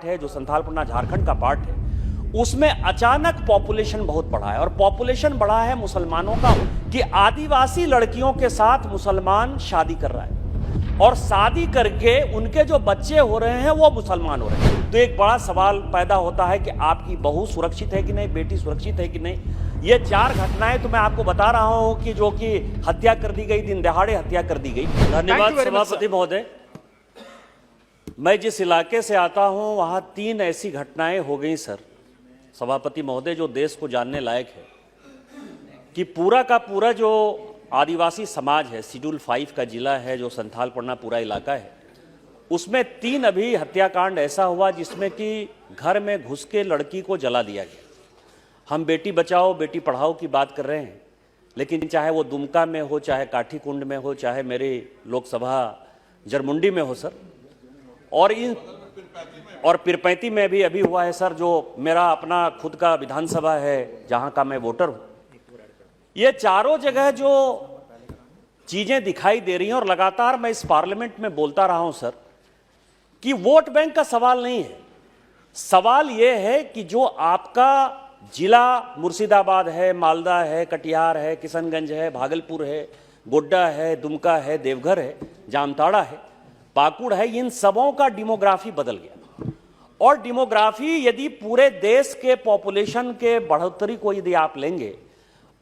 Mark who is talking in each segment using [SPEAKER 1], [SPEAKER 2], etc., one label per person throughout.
[SPEAKER 1] Part है, जो संथालपन्ना झारखंड का पार्ट है, उसमें अचानक पॉपुलेशन बहुत बढ़ा है। और पॉपुलेशन बढ़ा है मुसलमानों का कि आदिवासी लड़कियों के साथ मुसलमान शादी कर रहा है और शादी करके उनके जो बच्चे हो रहे हैं वो मुसलमान हो रहे हैं। तो एक बड़ा सवाल पैदा होता है कि आपकी बहू सुरक्षित है कि नहीं, बेटी सुरक्षित है कि नहीं। ये 4 घटनाएं तो मैं आपको बता रहा हूं कि जो कि हत्या कर दी गई, दिन दहाड़े हत्या कर दी गई। धन्यवाद सभापति महोदय। मैं जिस इलाके से आता हूं वहां 3 ऐसी घटनाएं हो गई सर सभापति महोदय, जो देश को जानने लायक है कि पूरा का पूरा जो आदिवासी समाज है, शेड्यूल 5 का जिला है, जो संथालपन्ना पूरा इलाका है, उसमें 3 अभी हत्याकांड ऐसा हुआ जिसमें कि घर में घुस के लड़की को जला दिया गया। हम बेटी बचाओ बेटी पढ़ाओ की बात कर रहे हैं, लेकिन चाहे वो दुमका में हो, चाहे काठीकुंड में हो, चाहे मेरे लोकसभा जरमुंडी में हो सर, और पिरपैंती में भी अभी हुआ है सर, जो मेरा अपना खुद का विधानसभा है जहां का मैं वोटर हूं। ये चारों जगह जो चीजें दिखाई दे रही हैं, और लगातार मैं इस पार्लियामेंट में बोलता रहा हूं सर कि वोट बैंक का सवाल नहीं है। सवाल यह है कि जो आपका जिला मुर्शिदाबाद है, मालदा है, कटिहार है, किशनगंज है, भागलपुर है, गोड्डा है, दुमका है, देवघर है, जामताड़ा है, पाकुड़ है, इन सबों का डेमोग्राफी बदल गया। और डेमोग्राफी यदि पूरे देश के पॉपुलेशन के बढ़ोतरी को यदि आप लेंगे,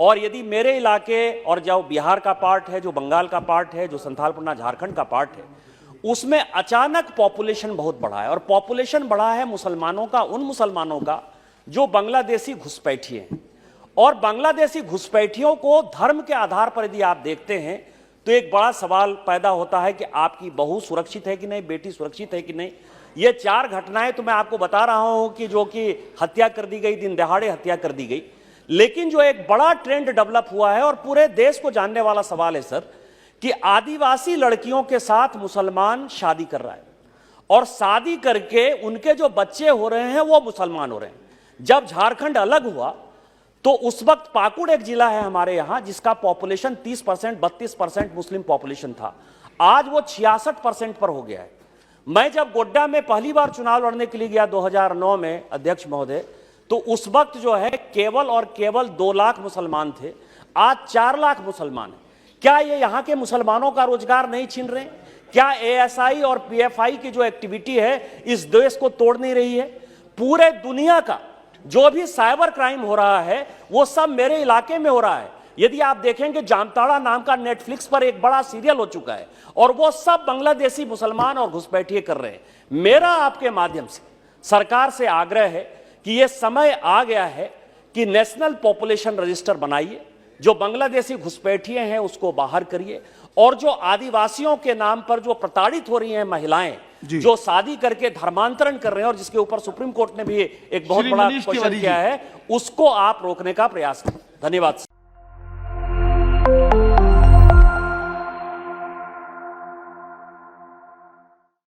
[SPEAKER 1] और यदि मेरे इलाके और जो बिहार का पार्ट है, जो बंगाल का पार्ट है, जो संथालपन्ना झारखंड का पार्ट है, उसमें अचानक पॉपुलेशन बहुत बढ़ा है। और पॉपुलेशन बढ़ा है मुसलमानों का, उन मुसलमानों का जो बांग्लादेशी घुसपैठिए हैं। और बांग्लादेशी घुसपैठियों को धर्म के आधार पर यदि आप देखते हैं तो एक बड़ा सवाल पैदा होता है कि आपकी बहू सुरक्षित है कि नहीं, बेटी सुरक्षित है कि नहीं। ये 4 घटनाएं तो मैं आपको बता रहा हूं कि जो कि हत्या कर दी गई, दिन दहाड़े हत्या कर दी गई। लेकिन जो एक बड़ा ट्रेंड डेवलप हुआ है और पूरे देश को जानने वाला सवाल है सर कि आदिवासी लड़कियों के साथ मुसलमान शादी कर रहा है और शादी करके उनके जो बच्चे हो रहे हैं वो मुसलमान हो रहे हैं। जब झारखंड अलग हुआ तो उस वक्त पाकुड़ एक जिला है हमारे यहां जिसका पॉपुलेशन 30%, 32% मुस्लिम पॉपुलेशन था। आज वो 66% पर हो गया है। मैं जब गोड्डा में पहली बार चुनाव लड़ने के लिए गया 2009 में अध्यक्ष महोदय, तो उस वक्त जो है केवल और केवल 2 लाख मुसलमान थे। आज 4 लाख मुसलमान हैं। क्या ये यहाँ के मुसलमानों का रोजगार नहीं छीन रहे? क्या एएसआई और पीएफआई की जो एक्टिविटी है इस देश को तोड़ नहीं रही है? पूरे दुनिया का जो भी साइबर क्राइम हो रहा है वो सब मेरे इलाके में हो रहा है। यदि आप देखेंगे जामताड़ा नाम का नेटफ्लिक्स पर एक बड़ा सीरियल हो चुका है और वो सब बांग्लादेशी मुसलमान और घुसपैठिए कर रहे हैं। मेरा आपके माध्यम से सरकार से आग्रह है कि ये समय आ गया है कि नेशनल पॉपुलेशन रजिस्टर बनाइए, जो बांग्लादेशी घुसपैठिए हैं उसको बाहर करिए, और जो आदिवासियों के नाम पर जो प्रताड़ित हो रही हैं महिलाएं, जो शादी करके धर्मांतरण कर रहे हैं और जिसके ऊपर सुप्रीम कोर्ट ने भी एक बहुत बड़ा क्वेश्चन किया है, उसको आप रोकने का प्रयास करें। धन्यवाद।